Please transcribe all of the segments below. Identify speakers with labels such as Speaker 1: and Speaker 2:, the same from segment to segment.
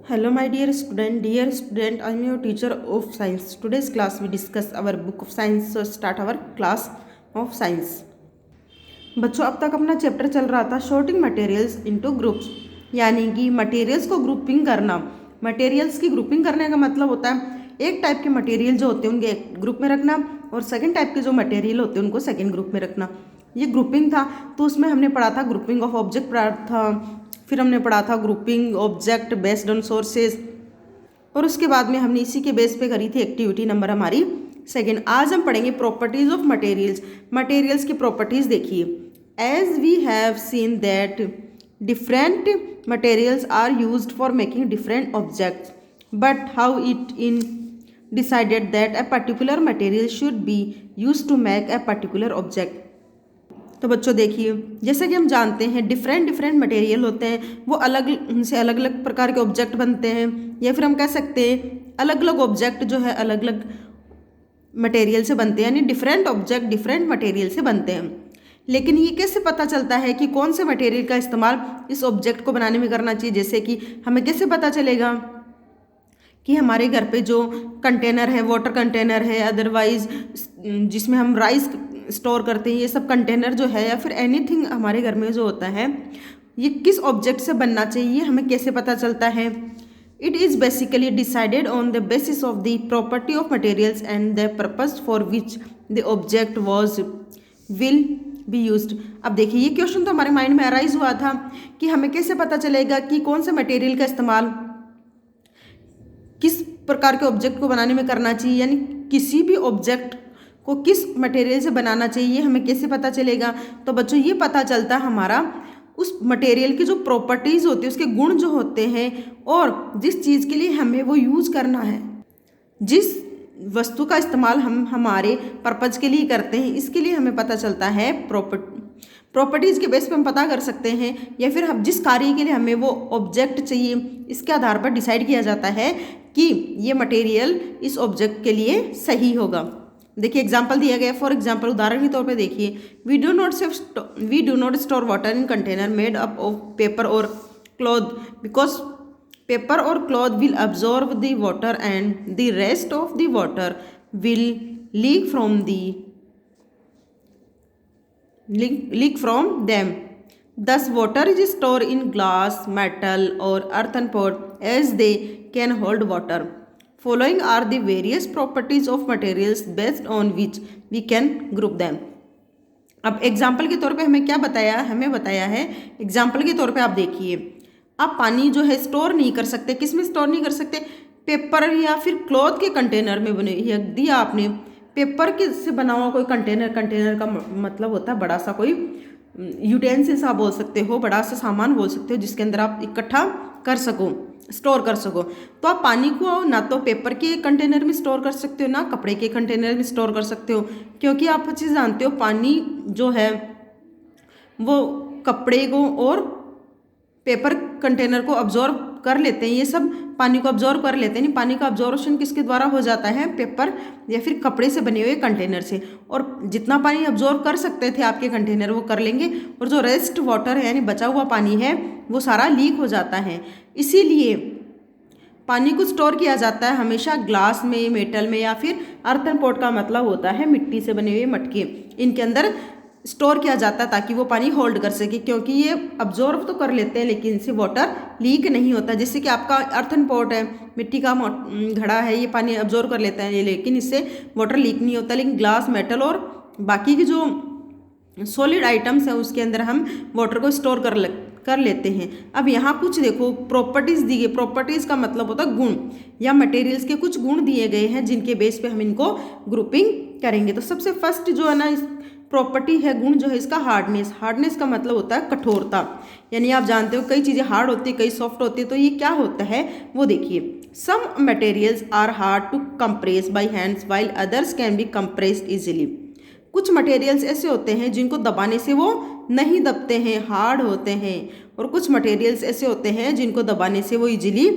Speaker 1: Hello, my dear student. Dear student, I am your teacher of science. Today's class we discuss our book of science. So start our class of science. बच्चों अब तक अपना chapter चल रहा था shorting materials into groups, यानी कि materials को ग्रुपिंग करना। मटेरियल्स की ग्रुपिंग करने का मतलब होता है एक टाइप के मटेरियल जो होते हैं उनके एक ग्रुप में रखना और सेकंड टाइप के जो मटेरियल होते हैं उनको सेकंड ग्रुप में रखना। ये ग्रुपिंग था, तो उसमें हमने पढ़ा था ग्रुपिंग ऑफ ऑब्जेक्ट पढ़ा था, फिर हमने पढ़ा था grouping object based on sources, और उसके बाद में हमने इसी के बेस पे करी थी एक्टिविटी नंबर हमारी सेकेंड। आज हम पढ़ेंगे प्रॉपर्टीज ऑफ मटेरियल्स। मटेरियल्स की प्रॉपर्टीज देखिए। As we have seen that different materials are used for making different objects, but how it in decided that a particular material should be used to make a particular object. तो बच्चों देखिए, जैसे कि हम जानते हैं different material होते हैं, वो अलग उनसे अलग अलग प्रकार के ऑब्जेक्ट बनते हैं, या फिर हम कह सकते हैं अलग अलग ऑब्जेक्ट जो है अलग अलग मटेरियल से बनते हैं, यानी डिफरेंट ऑब्जेक्ट डिफरेंट मटेरियल से बनते हैं। लेकिन ये कैसे पता चलता है कि कौन से मटेरियल का इस्तेमाल इस ऑब्जेक्ट को बनाने में करना चाहिए? जैसे कि हमें कैसे पता चलेगा कि हमारे घर पे जो कंटेनर है, वाटर कंटेनर है, अदरवाइज जिसमें हम राइस स्टोर करते हैं, ये सब कंटेनर जो है या फिर एनीथिंग हमारे घर में जो होता है, ये किस ऑब्जेक्ट से बनना चाहिए हमें कैसे पता चलता है? It is basically decided on the basis of the property of materials and the purpose for which the object was will be used. अब देखिए, ये क्वेश्चन तो हमारे माइंड में अराइज हुआ था कि हमें कैसे पता चलेगा कि कौन से मटेरियल का इस्तेमाल किस प्रकार के ऑब्जेक्ट को बनाने में करना चाहिए, यानी किसी भी ऑब्जेक्ट को किस मटेरियल से बनाना चाहिए हमें कैसे पता चलेगा? तो बच्चों ये पता चलता है हमारा उस मटेरियल की जो प्रॉपर्टीज़ होती है, उसके गुण जो होते हैं, और जिस चीज़ के लिए हमें वो यूज़ करना है, जिस वस्तु का इस्तेमाल हम हमारे पर्पज़ के लिए करते हैं, इसके लिए हमें पता चलता है प्रॉपर्टीज़ के बेस पे हम पता कर सकते हैं, या फिर हम जिस कार्य के लिए हमें वो ऑब्जेक्ट चाहिए इसके आधार पर डिसाइड किया जाता है कि ये मटेरियल इस ऑब्जेक्ट के लिए सही होगा। देखिए एग्जाम्पल दिया गया। फॉर एग्जाम्पल, उदाहरण के तौर पे देखिए, we do not store water in container made up of paper और क्लॉथ बिकॉज पेपर और cloth will absorb the water and the rest of the water will leak from them. Thus water is stored in glass, metal or earthen pot as they can hold water. Following are the various properties of materials based on which we can group them. अब example के तौर पे हमें क्या बताया? हमें बताया है एग्जाम्पल के तौर पे आप देखिए, आप पानी जो है स्टोर नहीं कर सकते। किस में स्टोर नहीं कर सकते? पेपर या फिर क्लॉथ के कंटेनर में बने। दिया आपने पेपर के से बना हुआ कोई कंटेनर का मतलब होता है बड़ा सा कोई यूटेंसिल्स आप बोल सकते हो, बड़ा सा सामान बोल सकते हो जिसके अंदर आप इकट्ठा कर सको, स्टोर कर सको। तो आप पानी को ना तो पेपर के कंटेनर में स्टोर कर सकते हो, ना कपड़े के कंटेनर में स्टोर कर सकते हो, क्योंकि आप अच्छे से जानते हो पानी जो है वो कपड़े को और पेपर कंटेनर को अब्जॉर्ब कर लेते हैं। ये सब पानी को अब्जॉर्ब कर लेते हैं। पानी का अब्जॉर्प्शन किसके द्वारा हो जाता है? पेपर या फिर कपड़े से बने हुए कंटेनर से। और जितना पानी अब्जॉर्ब कर सकते थे आपके कंटेनर वो कर लेंगे, और जो रेस्ट वाटर है यानी बचा हुआ पानी है वो सारा लीक हो जाता है। इसीलिए पानी को स्टोर किया जाता है हमेशा ग्लास में, मेटल में, या फिर अर्थन पॉट का मतलब होता है मिट्टी से बने हुए मटके, इनके अंदर स्टोर किया जाता है ताकि वो पानी होल्ड कर सके, क्योंकि ये अब्जॉर्ब तो कर लेते हैं लेकिन इनसे वाटर लीक नहीं होता। जैसे कि आपका अर्थन पॉट है, मिट्टी का घड़ा है, ये पानी अब्जॉर्ब कर लेता है लेकिन इससे वाटर लीक नहीं होता। लेकिन ग्लास, मेटल और बाकी की जो सॉलिड आइटम्स हैं उसके अंदर हम वाटर को स्टोर कर लेते हैं। अब यहाँ कुछ देखो प्रॉपर्टीज़ दी गई। प्रॉपर्टीज़ का मतलब होता है गुण, या मटेरियल्स के कुछ गुण दिए गए हैं जिनके बेस पे हम इनको ग्रुपिंग करेंगे। तो सबसे फर्स्ट जो है ना प्रॉपर्टी है, गुण जो है इसका हार्डनेस। हार्डनेस का मतलब होता है कठोरता, यानी आप जानते हो कई चीज़ें हार्ड होती है, कई सॉफ्ट होती है। तो ये क्या होता है वो देखिए, some materials are hard to compress by hands while others can be compressed easily. कुछ मटेरियल्स ऐसे होते हैं जिनको दबाने से वो नहीं दबते हैं, हार्ड होते हैं, और कुछ मटेरियल्स ऐसे होते हैं जिनको दबाने से वो इजीली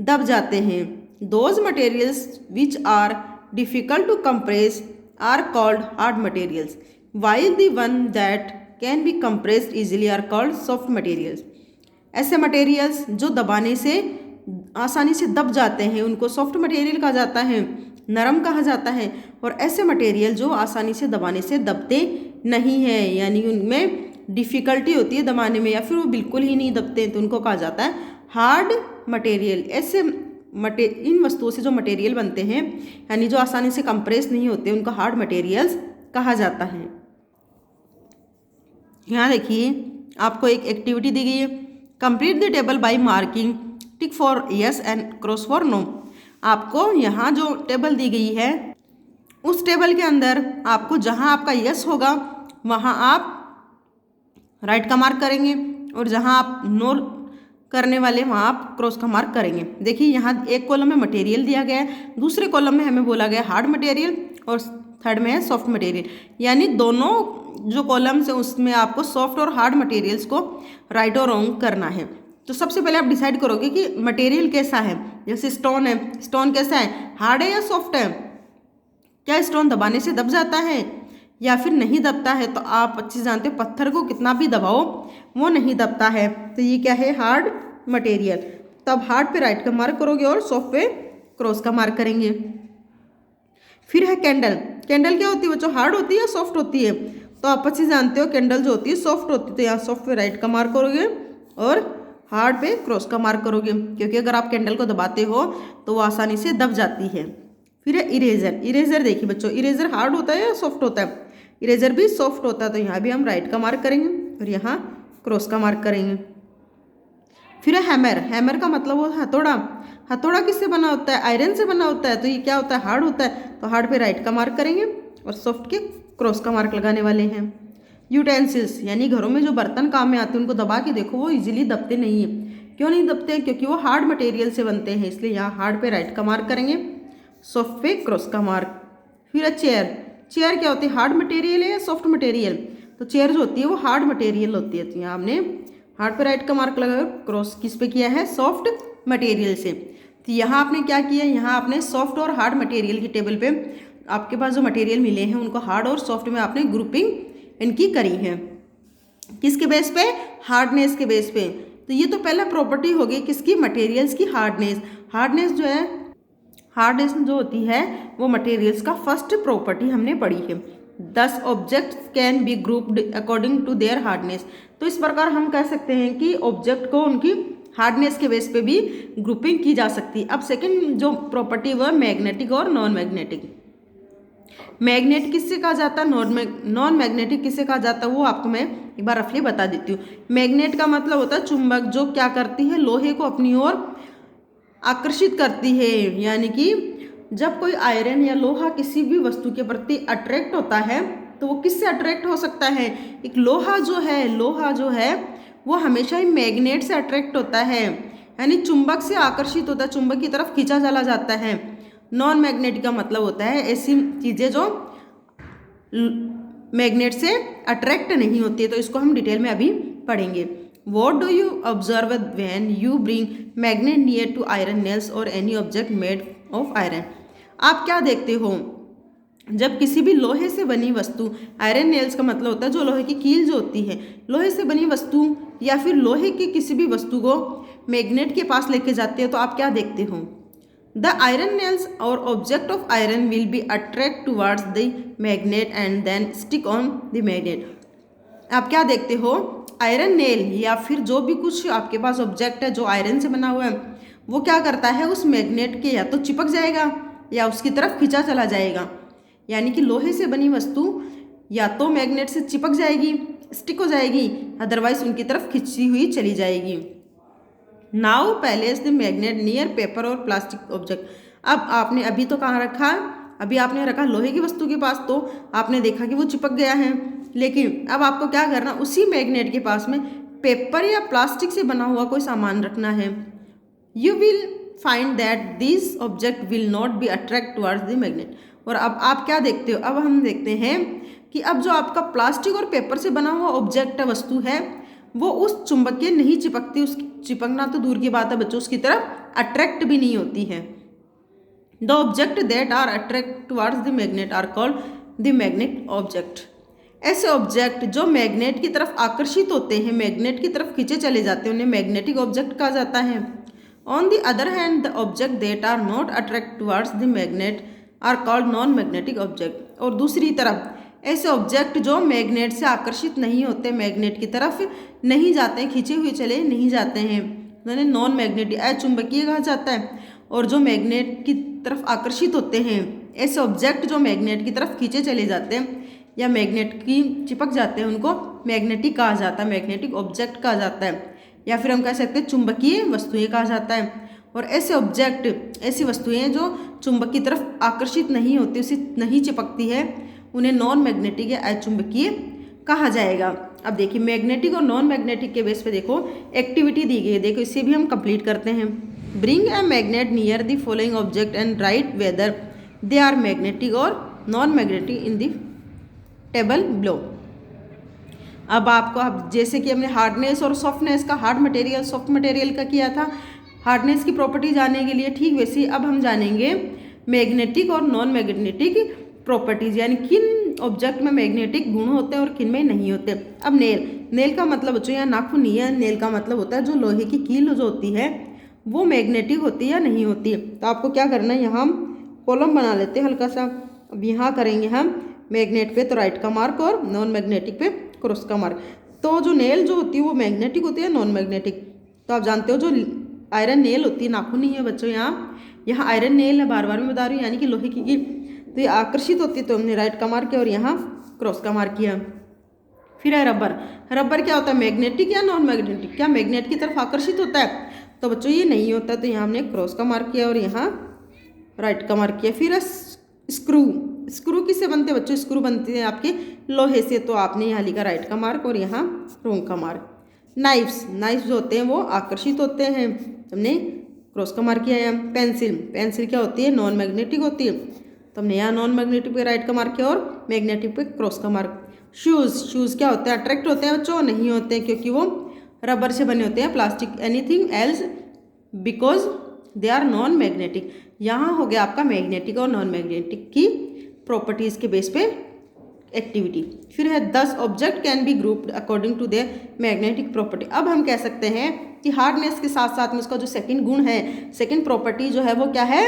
Speaker 1: दब जाते हैं। Those materials which are difficult to compress are called hard materials, while the one that can be compressed easily are called soft materials. ऐसे मटेरियल्स जो दबाने से आसानी से दब जाते हैं उनको सॉफ्ट मटेरियल कहा जाता है, नरम कहा जाता है। और ऐसे मटेरियल जो आसानी से दबाने से दबते नहीं है, यानी उनमें डिफ़िकल्टी होती है दबाने में या फिर वो बिल्कुल ही नहीं दबते, तो उनको कहा जाता है हार्ड मटेरियल। ऐसे इन वस्तुओं से जो मटेरियल बनते हैं यानी जो आसानी से कंप्रेस नहीं होते उनको हार्ड मटेरियल्स कहा जाता है। यहाँ देखिए आपको एक एक्टिविटी दी गई है, complete the table by marking tick for yes and cross for no. आपको यहाँ जो टेबल दी गई है उस टेबल के अंदर आपको जहाँ आपका यस होगा वहाँ आप राइट का मार्क करेंगे और जहाँ आप नो करने वाले वहाँ आप क्रॉस का मार्क करेंगे। देखिए यहाँ एक कॉलम में मटेरियल दिया गया है, दूसरे कॉलम में हमें बोला गया हार्ड मटेरियल और थर्ड में है सॉफ्ट मटेरियल, यानी दोनों जो कॉलम्स है उसमें आपको सॉफ्ट और हार्ड मटेरियल्स को राइट और रॉन्ग करना है। तो सबसे पहले आप डिसाइड करोगे कि मटेरियल कैसा है। जैसे स्टोन है, स्टोन कैसा है, हार्ड है या सॉफ्ट है, क्या स्टोन दबाने से दब जाता है या फिर नहीं दबता है। तो आप अच्छे से जानते हो पत्थर को कितना भी दबाओ वो नहीं दबता है, तो ये क्या है हार्ड मटेरियल। तब हार्ड पे राइट का मार्क करोगे और सॉफ्ट पे क्रॉस का मार्क करेंगे। फिर है कैंडल। कैंडल क्या होती है बच्चों, हार्ड होती है या सॉफ्ट होती है। तो आप अच्छे से जानते हो कैंडल जो होती है सॉफ्ट होती है, तो यहाँ सॉफ्ट पे राइट का मार्क करोगे और हार्ड पे क्रॉस का मार्क करोगे, क्योंकि अगर आप कैंडल को दबाते हो तो वो आसानी से दब जाती है। फिर है इरेजर। इरेजर देखिए बच्चों, इरेजर हार्ड होता है या सॉफ्ट होता है, इरेजर भी सॉफ्ट होता है, तो यहाँ भी हम राइट का मार्क करेंगे और यहाँ क्रॉस का मार्क करेंगे। फिर है हैमर। हैमर का मतलब वो हथौड़ा। हथौड़ा किससे बना होता है, आयरन से बना होता है, तो ये क्या होता है हार्ड होता है, तो हार्ड पे राइट का मार्क करेंगे और सॉफ्ट के क्रॉस का मार्क लगाने वाले हैं। यूटेंसिल्स यानी घरों में जो बर्तन काम में आते हैं उनको दबा के देखो वो इजीली दबते नहीं है। क्यों नहीं दबते, क्योंकि वो हार्ड मटेरियल से बनते हैं, इसलिए यहाँ हार्ड पे राइट का मार्क करेंगे, सॉफ्ट पे क्रॉस का मार्क। फिर है चेयर। चेयर क्या होती है, हार्ड मटेरियल है या सॉफ्ट मटेरियल, तो चेयर जो होती है वो हार्ड मटेरियल होती है, तो यहाँ हमने हार्ड पे राइट का मार्क लगाया, क्रॉस किस पे किया है, सॉफ्ट मटेरियल से। तो यहाँ आपने क्या किया, यहाँ आपने सॉफ्ट और हार्ड मटेरियल की टेबल पे आपके पास जो मटेरियल मिले हैं उनको हार्ड और सॉफ्ट में आपने ग्रुपिंग इनकी करी है। किसके बेस पे, हार्डनेस के बेस पे। तो ये तो पहला प्रॉपर्टी हो गई किसकी, मटेरियल्स की हार्डनेस। हार्डनेस जो है, हार्डनेस जो होती है वो मटेरियल्स का फर्स्ट प्रॉपर्टी हमने पढ़ी है। 10 objects can be grouped according to their hardness. तो इस प्रकार हम कह सकते हैं कि ऑब्जेक्ट को उनकी हार्डनेस के बेस पे भी ग्रुपिंग की जा सकती है। अब सेकंड जो प्रॉपर्टी वो मैग्नेटिक और नॉन मैग्नेटिक। मैग्नेट किससे कहा जाता है, नॉन मैग्नेटिक किससे कहा जाता है, वो आपको मैं एक बार रफली बता देती हूँ। मैग्नेट का मतलब होता है चुंबक, जो क्या करती है, लोहे को अपनी ओर आकर्षित करती है। यानी कि जब कोई आयरन या लोहा किसी भी वस्तु के प्रति अट्रैक्ट होता है तो वो किससे अट्रैक्ट हो सकता है, एक लोहा जो है वो हमेशा ही मैग्नेट से अट्रैक्ट होता है, यानी चुंबक से आकर्षित होता है, चुंबक की तरफ खींचा चला जाता है। नॉन मैग्नेटिक का मतलब होता है ऐसी चीज़ें जो मैग्नेट से अट्रैक्ट नहीं होती है, तो इसको हम डिटेल में अभी पढ़ेंगे। What do you observe when you bring magnet near to iron nails or any object made of iron? आप क्या देखते हो जब किसी भी लोहे से बनी वस्तु, आयरन नेल्स का मतलब होता है जो लोहे की कील जो होती है, लोहे से बनी वस्तु या फिर लोहे की किसी भी वस्तु को मैग्नेट के पास लेके जाते हो तो आप क्या देखते हो, द आयरन नेल्स और object of iron will be attract towards the magnet and then stick on the magnet. आप क्या देखते हो, आयरन नेल या फिर जो भी कुछ आपके पास ऑब्जेक्ट है जो आयरन से बना हुआ है वो क्या करता है, उस मैग्नेट के या तो चिपक जाएगा या उसकी तरफ खींचा चला जाएगा। यानी कि लोहे से बनी वस्तु या तो मैग्नेट से चिपक जाएगी, स्टिक हो जाएगी, अदरवाइज उनकी तरफ खींची हुई चली जाएगी। Now place the magnet near paper और प्लास्टिक ऑब्जेक्ट। अब आपने अभी तो कहाँ रखा, अभी आपने रखा लोहे की वस्तु के पास, तो आपने देखा कि वो चिपक गया है, लेकिन अब आपको क्या करना, उसी मैग्नेट के पास में पेपर या प्लास्टिक से बना हुआ कोई सामान रखना है। You will find that this object will not be attract towards the magnet. और अब आप क्या देखते हो, अब हम देखते हैं कि अब जो आपका प्लास्टिक और पेपर से बना हुआ ऑब्जेक्ट वस्तु है वो उस चुंबक के नहीं चिपकती, उसकी चिपकना तो दूर की बात है बच्चों, उसकी तरफ अट्रैक्ट भी नहीं होती है। The object that are attract towards the magnet are called the magnet object. ऐसे ऑब्जेक्ट जो मैग्नेट की तरफ आकर्षित होते हैं, मैग्नेट की तरफ खींचे चले जाते हैं, उन्हें मैग्नेटिक ऑब्जेक्ट कहा जाता है। On the other hand the object that are not attract towards the magnet are called non magnetic object. और दूसरी तरफ ऐसे ऑब्जेक्ट जो मैग्नेट से आकर्षित नहीं होते, मैग्नेट की तरफ नहीं जाते, खींचे हुए चले नहीं जाते हैं, उन्हें नॉन मैग्नेटिक अचुंबकीय कहा जाता है। और जो मैग्नेट की तरफ आकर्षित होते हैं, ऐसे ऑब्जेक्ट जो मैग्नेट की तरफ खींचे चले जाते हैं या मैग्नेट की चिपक जाते हैं, उनको मैग्नेटिक कहा जाता है, मैग्नेटिक ऑब्जेक्ट कहा जाता है, या फिर हम कह सकते हैं चुंबकीय वस्तुएं कहा जाता है। और ऐसे ऑब्जेक्ट, ऐसी वस्तुएं जो चुंबक की तरफ आकर्षित नहीं होती, उसे नहीं चिपकती है, उन्हें नॉन मैग्नेटिक या अचुंबकीय कहा जाएगा। अब देखिए मैग्नेटिक और नॉन मैग्नेटिक के बेस पे देखो एक्टिविटी दी गई है, देखो इसे भी हम कंप्लीट करते हैं। Bring a magnet near the following object and write whether they are magnetic और non magnetic in the table below. अब आपको, अब जैसे कि हमने हार्डनेस और सॉफ्टनेस का, हार्ड मटेरियल सॉफ्ट मटेरियल का किया था, हार्डनेस की प्रॉपर्टी जानने के लिए, ठीक वैसे अब हम जानेंगे मैग्नेटिक और नॉन मैग्नेटिक प्रॉपर्टीज, यानी किन ऑब्जेक्ट में मैग्नेटिक गुण होते हैं और किन में नहीं होते। अब नेल का मतलब बच्चों यहाँ नाखून नहीं है, नेल का मतलब होता है जो लोहे की कील जो होती है वो मैग्नेटिक होती है या नहीं होती है। तो आपको क्या करना है, यहाँ हम कॉलम बना लेते हैं हल्का सा। अब यहाँ करेंगे हम मैग्नेट पे तो राइट का मार्क और नॉन मैग्नेटिक पे क्रॉस का मार्क। तो जो नेल जो होती है वो मैग्नेटिक होती है नॉन मैग्नेटिक। तो आप जानते हो जो आयरन नेल होती है, नाखून नहीं है बच्चों, यहाँ आयरन नेल है, बार बार मैं बता रही हूँ, यानी कि लोहे की कील, तो ये आकर्षित होती है, तो हमने राइट का मार्क किया और यहाँ क्रॉस का मार्क किया। फिर है रबर। रबर क्या होता है, मैग्नेटिक या नॉन मैग्नेटिक, क्या मैग्नेट की तरफ आकर्षित होता है? तो बच्चों ये नहीं होता, तो यहाँ हमने क्रॉस का मार्क किया और यहाँ राइट का मार्क किया। फिर है स्क्रू। स्क्रू किससे बनते हैं बच्चों? स्क्रू बनते हैं आपके लोहे से, तो आपने यहाँ लिखा राइट का मार्क और यहाँ रॉन्ग का मार्क। नाइफ्स, नाइफ्स जो होते हैं वो आकर्षित होते हैं, हमने क्रॉस का मार्क किया। यहाँ पेंसिल, पेंसिल क्या होती है, नॉन मैग्नेटिक होती है, तो हमने यहाँ नॉन मैग्नेटिक पे राइट का मार्क किया और मैग्नेटिक पे क्रॉस का मार्क। शूज़, शूज़ क्या होते हैं, अट्रैक्ट होते हैं बच्चों? नहीं होते हैं, क्योंकि वो रबर से बने होते हैं, plastic anything else because they are non magnetic. यहाँ हो गया आपका मैग्नेटिक और नॉन मैग्नेटिक की प्रॉपर्टीज़ के बेस पे एक्टिविटी। फिर है 10 object can be grouped according to their magnetic property. अब हम कह सकते हैं कि हार्डनेस के साथ साथ में उसका जो सेकंड गुण है, सेकंड प्रॉपर्टी जो है वो क्या है,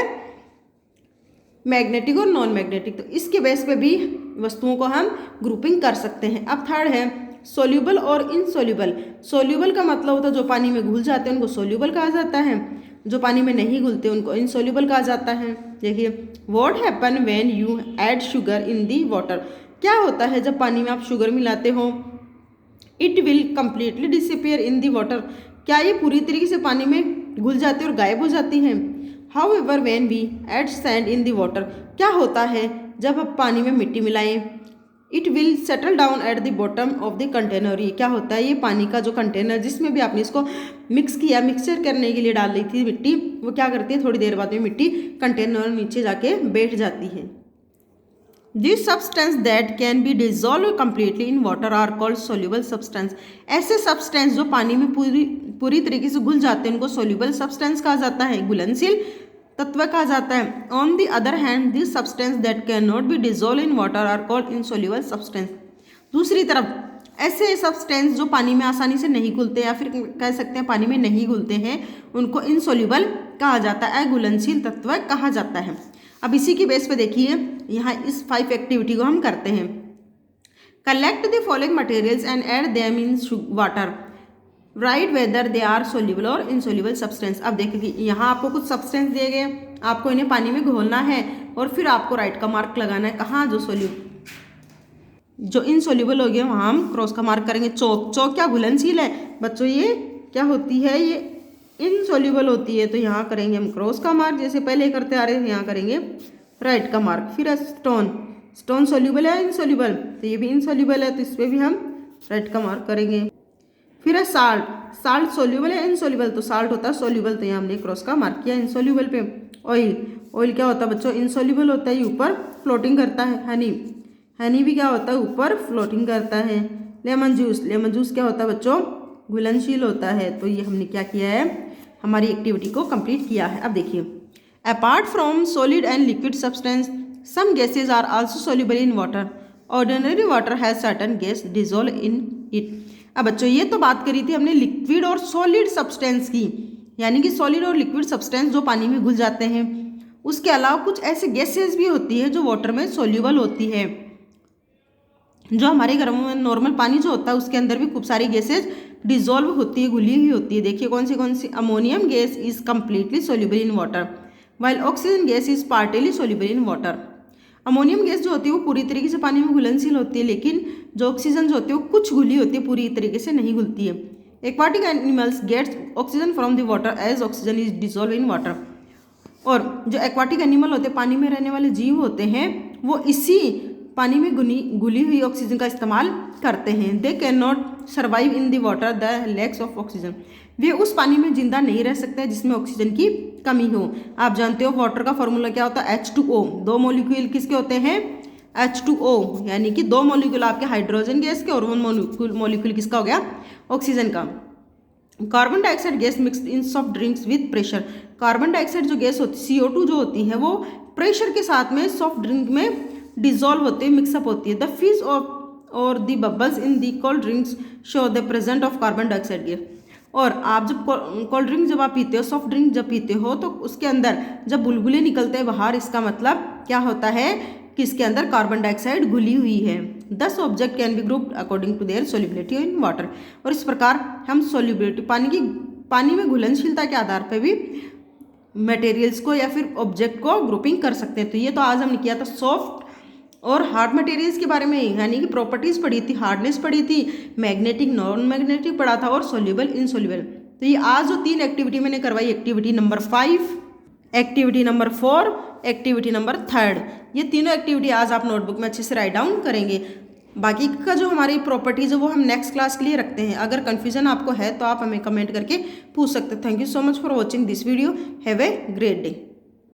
Speaker 1: मैग्नेटिक और नॉन मैग्नेटिक। तो इसके बेस पे भी वस्तुओं को हम ग्रुपिंग कर सकते हैं। अब थर्ड है सोल्यूबल और इनसोल्यूबल। सोल्यूबल का मतलब होता है जो पानी में घुल जाते हैं उनको सोल्यूबल कहा जाता है, जो पानी में नहीं घुलते उनको इनसोल्यूबल कहा जाता है। देखिए what happen when you add sugar in the water. क्या होता है जब पानी में आप शुगर मिलाते हो? It will completely disappear in the water. क्या ये पूरी तरीके से पानी में घुल जाती है और गायब हो जाती हैं? However when we add sand in the water. क्या होता है जब आप पानी में मिट्टी मिलाएं? It will settle down at the bottom of the container. ये क्या होता है, ये पानी का जो कंटेनर जिसमें भी आपने इसको मिक्स किया, मिक्सचर करने के लिए डाल दी थी मिट्टी, वो क्या करती है थोड़ी देर बाद में मिट्टी कंटेनर नीचे जाके बैठ जाती है। This substance that can be dissolve completely in water are called soluble substance. ऐसे सब्सटेंस जो पानी में पूरी तरीके से घुल जाते हैं उनको सोल्यूबल सब्सटेंस कहा जाता है, घुलनशील तत्व कहा जाता है। On the other hand this substance that can not be dissolve in water are called insoluble substance. दूसरी तरफ ऐसे सब्सटेंस जो पानी में आसानी से नहीं घुलते या फिर कह सकते हैं पानी में नहीं घुलते हैं, उनको इनसोल्यूबल कहा जाता है, अघुलनशील तत्व कहा जाता है। अब इसी की बेस पे देखिए यहाँ इस 5 एक्टिविटी को हम करते हैं। Collect the following materials and add them in water, write whether they are soluble और इनसोल्यूबल सब्सटेंस। अब देखिए यहाँ आपको कुछ सब्सटेंस दिए गए, आपको इन्हें पानी में घोलना है और फिर आपको राइट का मार्क लगाना है। कहाँ? जो इनसोल्यूबल हो गया वहाँ हम क्रॉस का मार्क करेंगे। चौक, चौक क्या घुलनशील है बच्चों? ये क्या होती है, ये इनसोल्यूबल होती है, तो यहाँ करेंगे हम क्रॉस का मार्क जैसे पहले करते आ रहे हैं, यहाँ करेंगे राइट का मार्क। फिर स्टोन, स्टोन सोल्यूबल है इनसोल्यूबल? तो ये भी इनसोल्यूबल है, तो इस पर भी हम राइट का मार्क करेंगे। फिर है साल्ट, साल्ट सोल्यूबल है इनसोल्यूबल? तो साल्ट होता है सोल्यूबल, तो यहाँ हमने क्रॉस का मार्क किया इनसोल्यूबल पे। ऑयल, ऑयल क्या होता है बच्चों? इनसोल्यूबल होता है, ये ऊपर फ्लोटिंग करता है। हनी, हनी भी क्या होता है? ऊपर फ्लोटिंग करता है। लेमन जूस, लेमन जूस क्या होता है बच्चों? घुलनशील होता है। तो ये हमने क्या किया है, हमारी एक्टिविटी को कंप्लीट किया है। अब देखिए apart from solid and liquid substance some gases are also soluble in water, ordinary water has certain gas dissolve in it. अब बच्चों ये तो बात करी थी हमने लिक्विड और सॉलिड सब्सटेंस की, यानी कि सॉलिड और लिक्विड सब्सटेंस जो पानी में घुल जाते हैं। उसके अलावा कुछ ऐसे गैसेस भी होती है जो वाटर में सोल्यूबल होती है। जो हमारे घरों में नॉर्मल पानी जो होता है उसके अंदर भी खूब सारी गैसेज डिजोल्व होती है, घुली हुई होती है। देखिए कौन सी। Ammonium gas is completely soluble in water while oxygen gas is partially soluble in water. Ammonium gas जो होती है वो पूरी तरीके से पानी में घुलनशील होती है, लेकिन जो ऑक्सीजन जो होती है वो कुछ घुली होती है, पूरी तरीके से नहीं घुलती है। Aquatic animals gets oxygen from the water as oxygen is dissolve in water. और जो एक्वाटिक एनिमल होते हैं, पानी में रहने वाले जीव होते हैं, वो इसी पानी में घुली हुई ऑक्सीजन का इस्तेमाल करते हैं। They can not survive in the water the lacks of oxygen. वे उस पानी में जिंदा नहीं रह सकते जिसमें ऑक्सीजन की कमी हो। आप जानते हो वाटर का फॉर्मूला क्या होता है, H2O। दो मॉलिक्यूल किसके होते हैं, H2O, यानी कि दो मॉलिक्यूल आपके हाइड्रोजन गैस के और वन मॉलिक्यूल किसका हो गया, ऑक्सीजन का। Carbon dioxide gas mix in soft drinks with pressure. Carbon dioxide जो गैस होती है, CO2 जो होती है, वो प्रेशर के साथ में सॉफ्ट ड्रिंक में डिजोल्व होती है, मिक्सअप होती है। द फिज और the bubbles in the cold drinks show the present of carbon dioxide gas. और आप जब कोल्ड ड्रिंक जब आप पीते हो, सॉफ्ट ड्रिंक जब पीते हो, तो उसके अंदर जब बुलबुले निकलते हैं बाहर, इसका मतलब क्या होता है कि इसके अंदर कार्बन डाइऑक्साइड घुली हुई है। 10 object can be grouped according to their solubility in water. और इस प्रकार हम सोल्युबिलिटी पानी में घुलनशीलता के आधार पर भी मटेरियल्स को या फिर ऑब्जेक्ट को ग्रुपिंग कर सकते हैं। तो ये तो आज हमने किया था सॉफ्ट और हार्ड मटेरियल्स के बारे में, यानी कि प्रॉपर्टीज पढ़ी थी, हार्डनेस पढ़ी थी, मैग्नेटिक नॉन मैग्नेटिक पढ़ा था और सोल्यूबल इनसोल्यूबल। तो ये आज जो 3 एक्टिविटी मैंने करवाई, activity number 5, activity number 4, activity number 3, ये तीनों एक्टिविटी आज आप नोटबुक में अच्छे से राइट डाउन करेंगे। बाकी का जो हमारी प्रॉपर्टीज है वो हम नेक्स्ट क्लास के लिए रखते हैं। अगर कन्फ्यूजन आपको है तो आप हमें कमेंट करके पूछ सकते हैं। Thank you so much for watching this video. Have a great day.